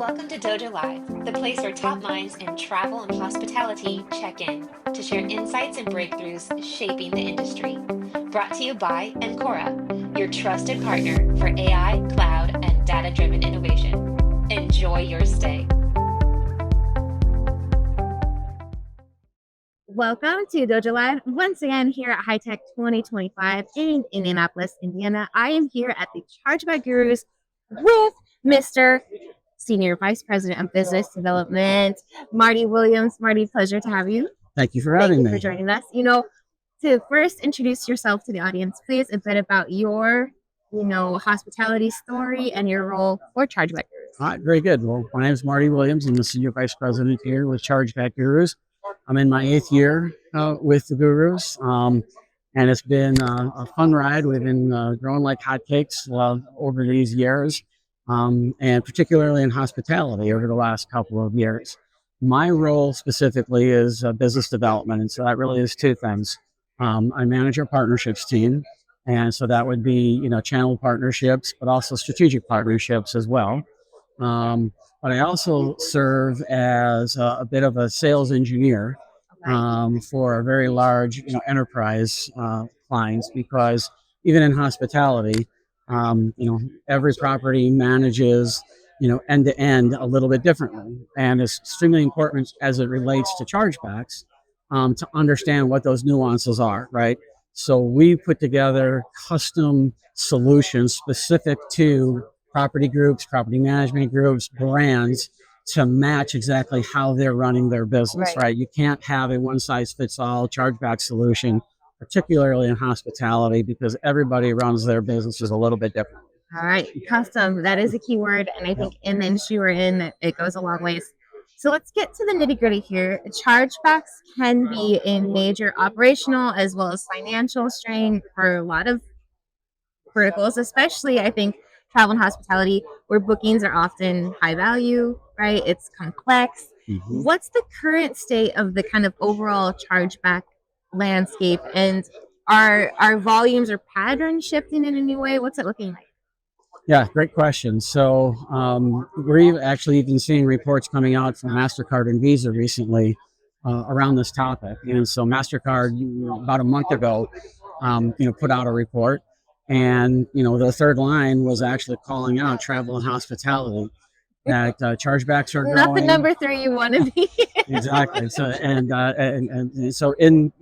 Welcome to dojo.live, the place where top minds in travel and hospitality check in to share insights and breakthroughs shaping the industry. Brought to you by Encora, your trusted partner for AI, cloud, and data-driven innovation. Enjoy your stay. Welcome to Dojo Live once again here at HITEC 2025 in Indianapolis, Indiana. I am here at the Chargeback Gurus with Mr. Senior Vice President of Business Development, Marty Williams. Marty, pleasure to have you. Thank you for having me. For joining us. To first introduce yourself to the audience, please, a bit about your, hospitality story and your role for Chargeback Gurus. All right, very good. Well, my name is Marty Williams. I'm the Senior Vice President here with Chargeback Gurus. I'm in my 8th year with the Gurus, and it's been a fun ride. We've been growing like hotcakes over these years, and particularly in hospitality over the last couple of years. My role specifically is business development, and so that really is two things. I manage our partnerships team, and so that would be channel partnerships, but also strategic partnerships as well. But I also serve as a bit of a sales engineer for a very large, enterprise clients, because even in hospitality, every property manages, end to end a little bit differently, and it's extremely important as it relates to chargebacks to understand what those nuances are, right? So we put together custom solutions specific to property groups, property management groups, brands, to match exactly how they're running their business, right? You can't have a one-size-fits-all chargeback solution, particularly in hospitality, because everybody runs their businesses a little bit different. All right, custom, that is a key word, and I think in the industry we're in, it goes a long ways. So let's get to the nitty-gritty here. Chargebacks can be a major operational as well as financial strain for a lot of verticals, especially, I think, travel and hospitality, where bookings are often high value, right? It's complex. Mm-hmm. What's the current state of the kind of overall chargeback landscape, and are volumes or patterns shifting in any way? What's it looking like? Yeah, great question. So we're actually even seeing reports coming out from MasterCard and Visa recently around this topic. And so MasterCard, about a month ago, put out a report. And, the third line was actually calling out travel and hospitality, that chargebacks are growing. Not the number 3 you want to be. Exactly. So, and so in,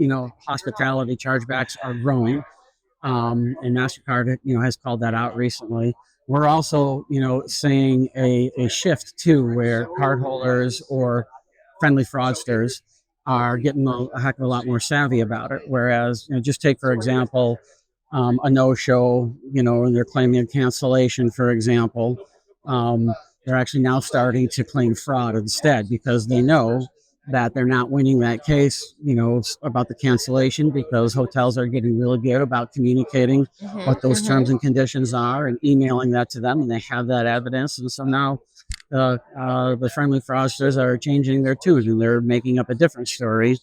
hospitality, chargebacks are growing. And MasterCard, has called that out recently. We're also, seeing a shift too, where cardholders or friendly fraudsters are getting a heck of a lot more savvy about it. Whereas, just take, for example, a no-show, and they're claiming a cancellation, for example. They're actually now starting to claim fraud instead, because they know that they're not winning that case, about the cancellation, because hotels are getting really good about communicating what those terms and conditions are and emailing that to them, and they have that evidence. And so now the friendly fraudsters are changing their tune, and they're making up a different story,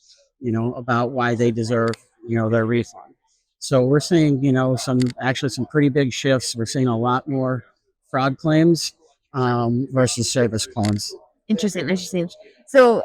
about why they deserve, their refund. So we're seeing, some pretty big shifts. We're seeing a lot more fraud claims versus service claims. Interesting. So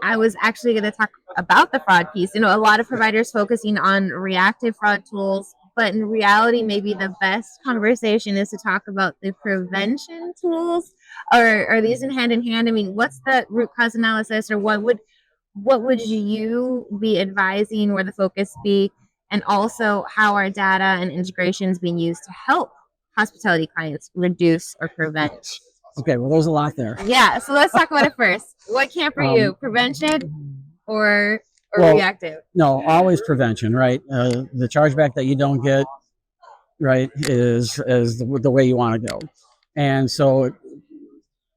I was actually going to talk about the fraud piece. A lot of providers focusing on reactive fraud tools, but in reality, maybe the best conversation is to talk about the prevention tools. Or are these in hand? I mean, what's the root cause analysis, or what would you be advising, where the focus be? And also, how are data and integrations being used to help hospitality clients reduce or prevent? Okay, well, there's a lot there. Yeah, so let's talk about it first. What camp are you? Prevention or reactive? No, always prevention, right? The chargeback that you don't get, right, is the way you want to go. And so,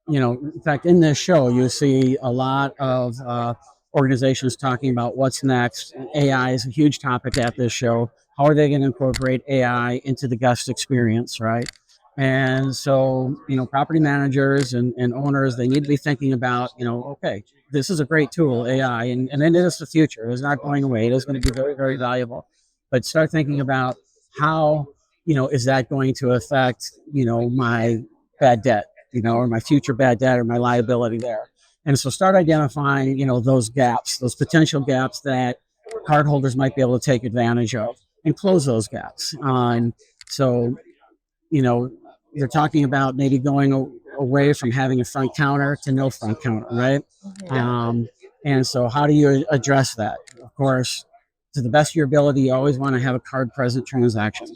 in fact, in this show, you see a lot of organizations talking about what's next. AI is a huge topic at this show. How are they going to incorporate AI into the guest experience, right? And so, property managers and owners, they need to be thinking about, okay, this is a great tool, AI, and it is the future. It's not going away. It is going to be very, very valuable. But start thinking about how, is that going to affect, my bad debt, or my future bad debt or my liability there. And so start identifying, those gaps, those potential gaps that cardholders might be able to take advantage of and close those gaps. So, you're talking about maybe going away from having a front counter to no front counter, right? And so how do you address that? Of course, to the best of your ability, you always want to have a card present transaction,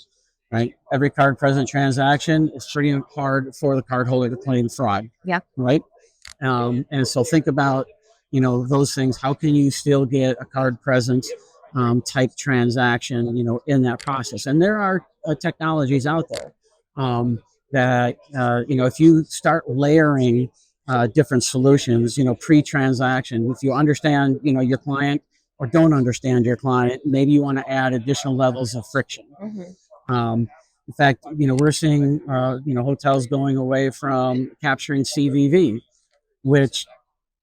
right? Every card present transaction is pretty hard for the cardholder to claim fraud. Yeah. Right. And so think about, those things. How can you still get a card present type transaction, in that process? And there are technologies out there that, if you start layering different solutions, pre-transaction, if you understand, your client or don't understand your client, maybe you want to add additional levels of friction. In fact, we're seeing, hotels going away from capturing CVV, which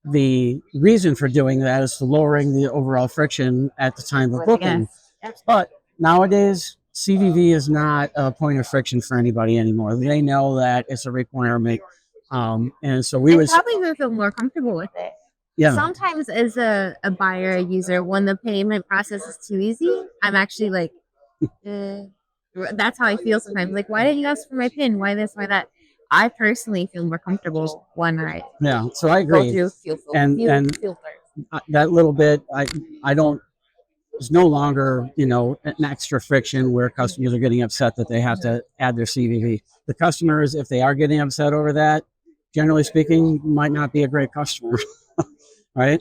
the reason for doing that is to lowering the overall friction at the time of booking. Yes. But nowadays, CVV is not a point of friction for anybody anymore. They know that it's a requirement. And so we would probably would feel more comfortable with it. Yeah. Sometimes as a buyer, a user, when the payment process is too easy, I'm actually like, that's how I feel sometimes. Like, why didn't you ask for my PIN? Why this, why that? I personally feel more comfortable when I so I agree. go through And filters. That little bit, I don't. There's no longer, an extra friction where customers are getting upset that they have to add their CVV. The customers, if they are getting upset over that, generally speaking, might not be a great customer. Right.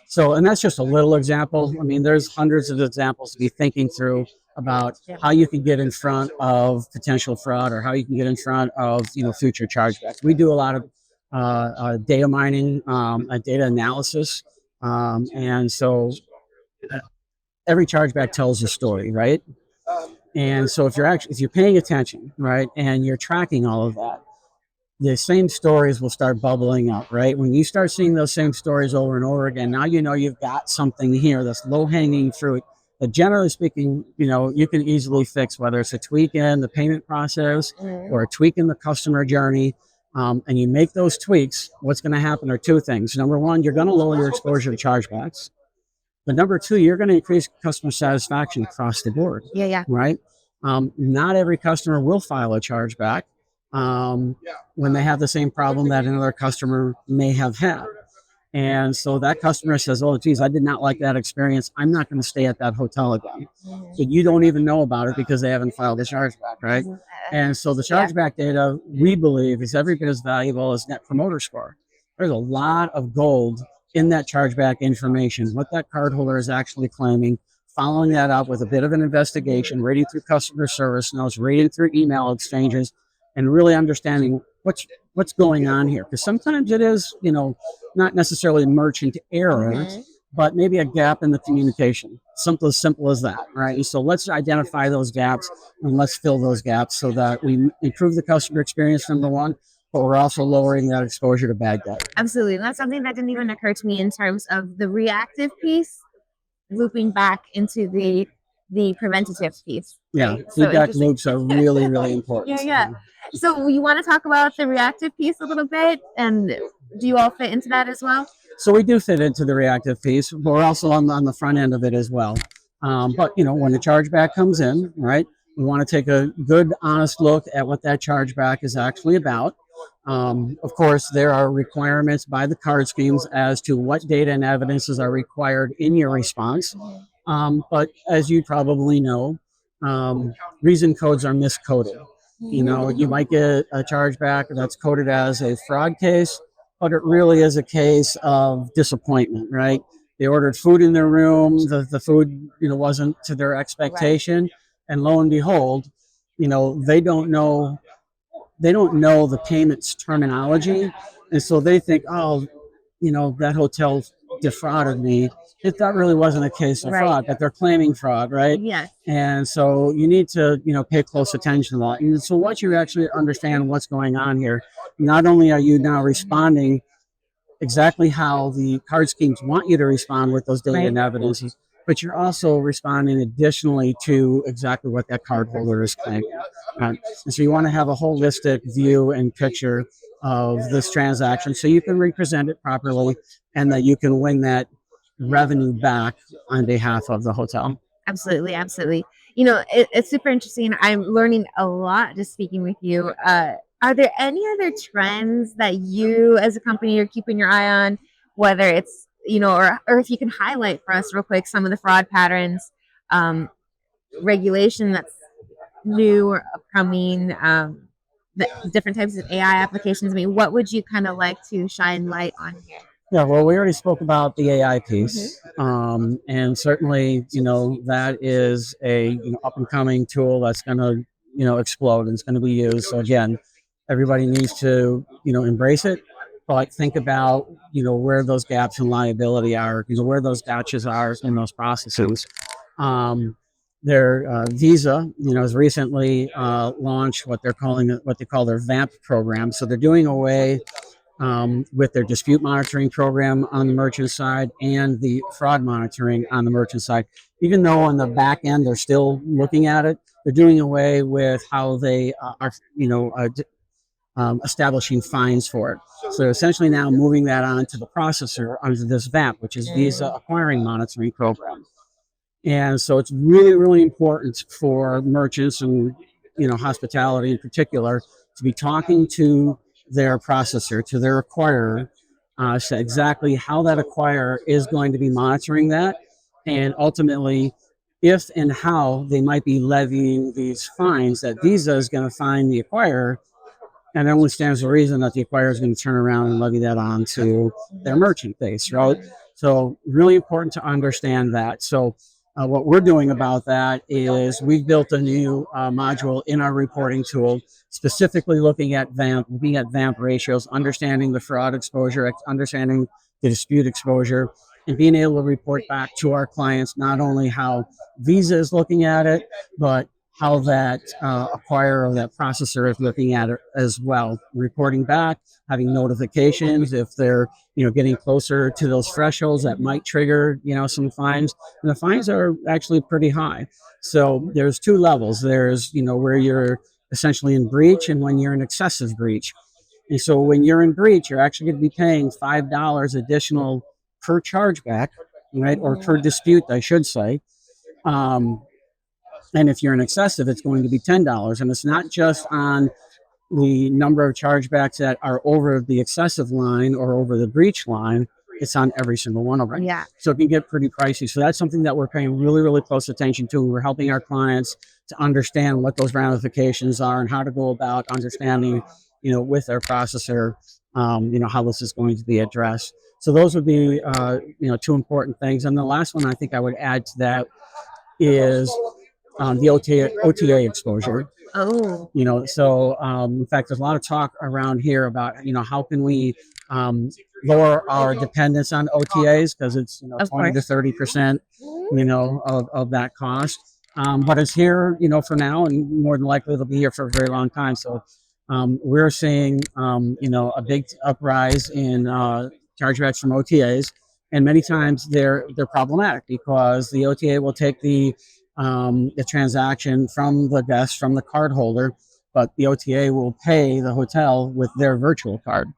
So, and that's just a little example. I mean, there's hundreds of examples to be thinking through about how you can get in front of potential fraud or how you can get in front of, future chargebacks. We do a lot of data mining, data analysis. And so every chargeback tells a story, right? And so if you're paying attention, right, and you're tracking all of that, the same stories will start bubbling up, right? When you start seeing those same stories over and over again, now you've got something here that's low-hanging fruit that, generally speaking, you can easily fix, whether it's a tweak in the payment process or a tweak in the customer journey. And you make those tweaks, what's going to happen are two things. Number one, you're going to lower your exposure to chargebacks. But number two, you're going to increase customer satisfaction across the board. Yeah. Right? Not every customer will file a chargeback when they have the same problem that another customer may have had. And so that customer says, oh, geez, I did not like that experience. I'm not going to stay at that hotel again. But you don't even know about it because they haven't filed a chargeback, right? And so the chargeback data, we believe, is every bit as valuable as Net Promoter Score. There's a lot of gold in that chargeback information, what that cardholder is actually claiming, following that up with a bit of an investigation, reading through customer service notes, reading through email exchanges, and really understanding what's going on here. Because sometimes it is, not necessarily merchant error, but maybe a gap in the communication. Simple as that, right? And so let's identify those gaps and let's fill those gaps so that we improve the customer experience, number one, but we're also lowering that exposure to bad debt. Absolutely. And that's something that didn't even occur to me in terms of the reactive piece, looping back into the preventative piece. Yeah, right? feedback loops are really, really important. Yeah. So you want to talk about the reactive piece a little bit, and do you all fit into that as well? So we do fit into the reactive piece, but we're also on the front end of it as well. But when the chargeback comes in, right, we want to take a good, honest look at what that chargeback is actually about. Of course, there are requirements by the card schemes as to what data and evidences are required in your response. But as you probably know, reason codes are miscoded. You might get a chargeback that's coded as a fraud case, but it really is a case of disappointment, right? They ordered food in their room, the food, wasn't to their expectation, and lo and behold, they don't know the payments terminology, and so they think, oh, that hotel defrauded me. That really wasn't a case of fraud, but they're claiming fraud, right? Yes. And so you need to, pay close attention to that. And so once you actually understand what's going on here, not only are you now responding exactly how the card schemes want you to respond with those data and evidence, but you're also responding additionally to exactly what that cardholder is claiming. And so you want to have a holistic view and picture of this transaction so you can represent it properly and that you can win that revenue back on behalf of the hotel. Absolutely, absolutely. It's super interesting. I'm learning a lot just speaking with you. Are there any other trends that you as a company are keeping your eye on, whether it's, or if you can highlight for us real quick some of the fraud patterns, regulation that's new or upcoming, the different types of AI applications? I mean, what would you kind of like to shine light on here? Yeah, well, we already spoke about the AI piece, and certainly, that is a up and coming tool that's going to explode and it's going to be used. So again, everybody needs to embrace it, but think about where those gaps in liability are, where those gotchas are in those processes. Visa, has recently launched what they call their VAMP program. So they're doing away with their dispute monitoring program on the merchant side and the fraud monitoring on the merchant side. Even though on the back end they're still looking at it, they're doing away with how they are, establishing fines for it. So essentially now moving that on to the processor under this VAMP, which is Visa Acquiring Monitoring Program. And so it's really, really important for merchants and, hospitality in particular, to be talking to their processor, to their acquirer, so exactly how that acquirer is going to be monitoring that, and ultimately if and how they might be levying these fines that Visa is going to fine the acquirer, and it only stands to reason that the acquirer is going to turn around and levy that on to their merchant base, right? So really important to understand that. So what we're doing about that is we've built a new module in our reporting tool, specifically looking at VAMP ratios, understanding the fraud exposure, understanding the dispute exposure, and being able to report back to our clients not only how Visa is looking at it, but how that acquirer or that processor is looking at it as well. Reporting back, having notifications if they're getting closer to those thresholds that might trigger some fines. And the fines are actually pretty high. So there's two levels. There's where you're essentially in breach and when you're in excessive breach. And so when you're in breach, you're actually going to be paying $5 additional per chargeback, right, or per dispute, I should say. And if you're in excessive, it's going to be $10. And it's not just on the number of chargebacks that are over the excessive line or over the breach line. It's on every single one of them. Yeah. So it can get pretty pricey. So that's something that we're paying really, really close attention to. We're helping our clients to understand what those ramifications are and how to go about understanding, with their processor, how this is going to be addressed. So those would be, two important things. And the last one I think I would add to that is the OTA exposure. Oh. So in fact, there's a lot of talk around here about, how can we lower our dependence on OTAs, because it's 20 to 30%, of that cost. But it's here, for now, and more than likely it'll be here for a very long time. So we're seeing, a big uprise in chargebacks from OTAs, and many times they're problematic because the OTA will take the transaction from the guest, from the card holder, but the OTA will pay the hotel with their virtual card.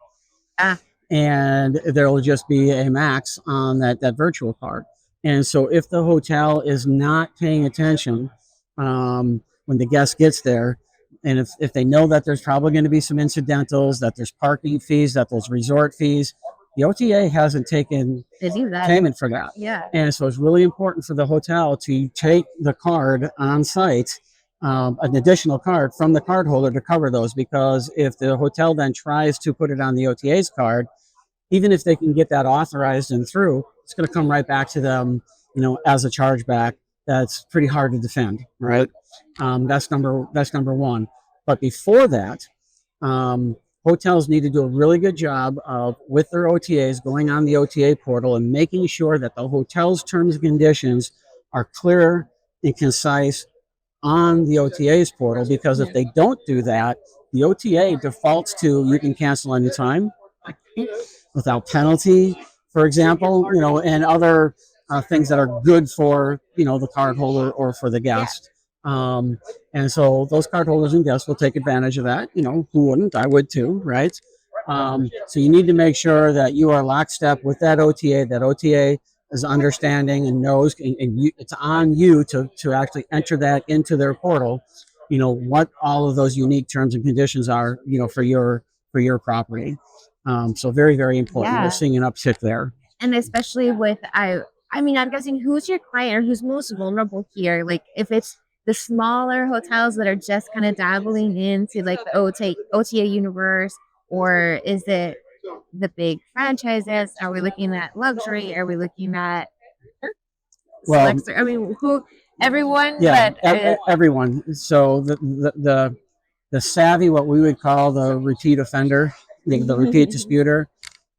And there will just be a max on that virtual card. And so if the hotel is not paying attention when the guest gets there, and if they know that there's probably going to be some incidentals, that there's parking fees, that there's resort fees, the OTA hasn't taken payment for that. Yeah. And so it's really important for the hotel to take the card on site, an additional card from the card holder to cover those, because if the hotel then tries to put it on the OTA's card, even if they can get that authorized and through, it's going to come right back to them, as a chargeback. That's pretty hard to defend, right? That's number one. But before that, hotels need to do a really good job of, with their OTAs, going on the OTA portal and making sure that the hotel's terms and conditions are clear and concise on the OTA's portal, because if they don't do that, the OTA defaults to you can cancel anytime without penalty, for example, and other things that are good for, the cardholder or for the guest. And so those cardholders and guests will take advantage of that. Who wouldn't? I would too, right? So you need to make sure that you are lockstep with that OTA. That OTA is understanding and knows, and it's on you to actually enter that into their portal. What all of those unique terms and conditions are. For your property. So very, very important. We're seeing an uptick there. And especially with I mean, I'm guessing who's your client or who's most vulnerable here? Like if it's the smaller hotels that are just kind of dabbling into like the OTA universe, or is it the big franchises? Are we looking at luxury? Are we looking at Well, I mean, who? Everyone? Yeah, but, everyone. So the savvy, what we would call the repeat offender, the repeat disputer,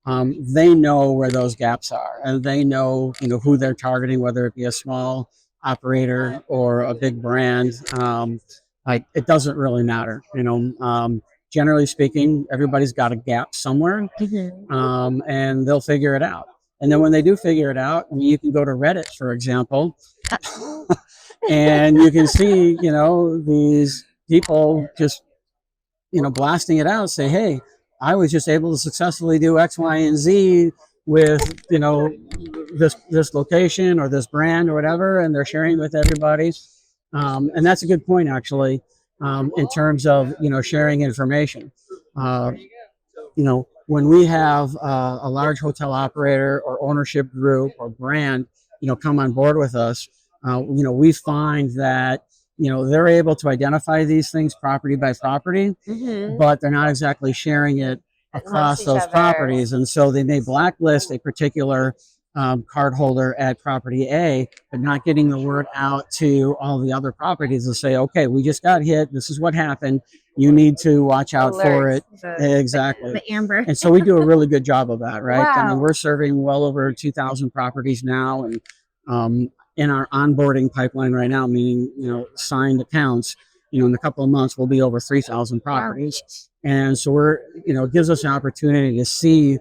they know where those gaps are, and they know who they're targeting, whether it be a small operator or a big brand. Like it doesn't really matter. Generally speaking, everybody's got a gap somewhere, and they'll figure it out. And then when they do figure it out, I mean, you can go to Reddit, for example, and you can see these people just blasting it out, say, hey, I was just able to successfully do X, Y, and Z with this location or this brand or whatever, and they're sharing with everybody. And that's a good point, actually, in terms of sharing information. When we have a large hotel operator or ownership group or brand come on board with us, we find that they're able to identify these things property by property, but they're not exactly sharing it across those properties. And so they may blacklist a particular cardholder at property A, but not getting the word out to all the other properties to say, okay, we just got hit. This is what happened. You need to watch out for it. Exactly. The amber. And so we do a really good job of that, right? Wow. I mean, we're serving well over 2,000 properties now, and in our onboarding pipeline right now, meaning signed accounts, in a couple of months we'll be over 3,000 properties. Wow. And so it gives us an opportunity to see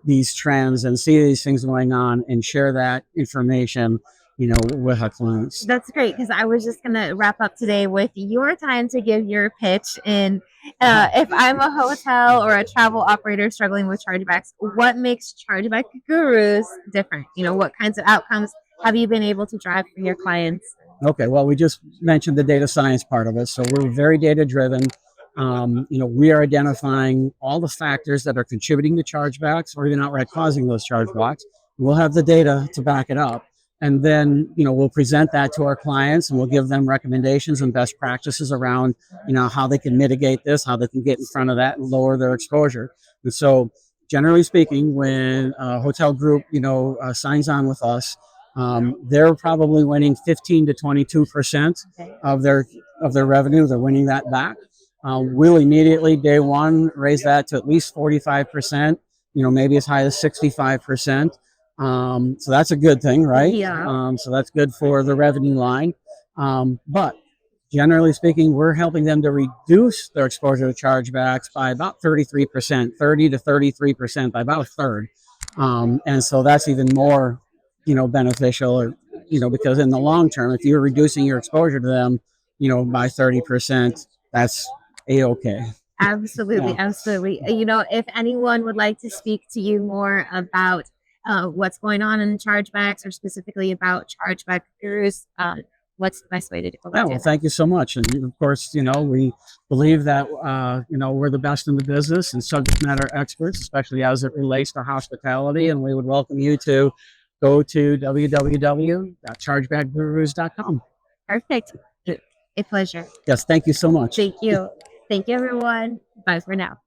these trends and see these things going on and share that information with our clients. That's great, because I was just going to wrap up today with your time to give your pitch. And if I'm a hotel or a travel operator struggling with chargebacks, what makes Chargeback Gurus different? What kinds of outcomes have you been able to drive for your clients? Okay, well, we just mentioned the data science part of it. So we're very data driven. We are identifying all the factors that are contributing to chargebacks or even outright causing those chargebacks. We'll have the data to back it up. And then, we'll present that to our clients, and we'll give them recommendations and best practices around, how they can mitigate this, how they can get in front of that and lower their exposure. And so generally speaking, when a hotel group, signs on with us, they're probably winning 15 to 22% of their revenue. They're winning that back. We'll immediately, day one, raise that to at least 45%, maybe as high as 65%. So that's a good thing, right? Yeah. So that's good for the revenue line. But generally speaking, we're helping them to reduce their exposure to chargebacks by about 33%, 30 to 33%, by about a third. And so that's even more, beneficial, because in the long term, if you're reducing your exposure to them, by 30%, that's A-okay. Absolutely. Yeah. Absolutely. If anyone would like to speak to you more about what's going on in chargebacks, or specifically about Chargeback Gurus, what's the best way to do it? Well, thank you so much. And of course, we believe that, we're the best in the business and subject matter experts, especially as it relates to hospitality. And we would welcome you to go to www.chargebackgurus.com. Perfect. A pleasure. Yes, thank you so much. Thank you. Thank you, everyone. Bye for now.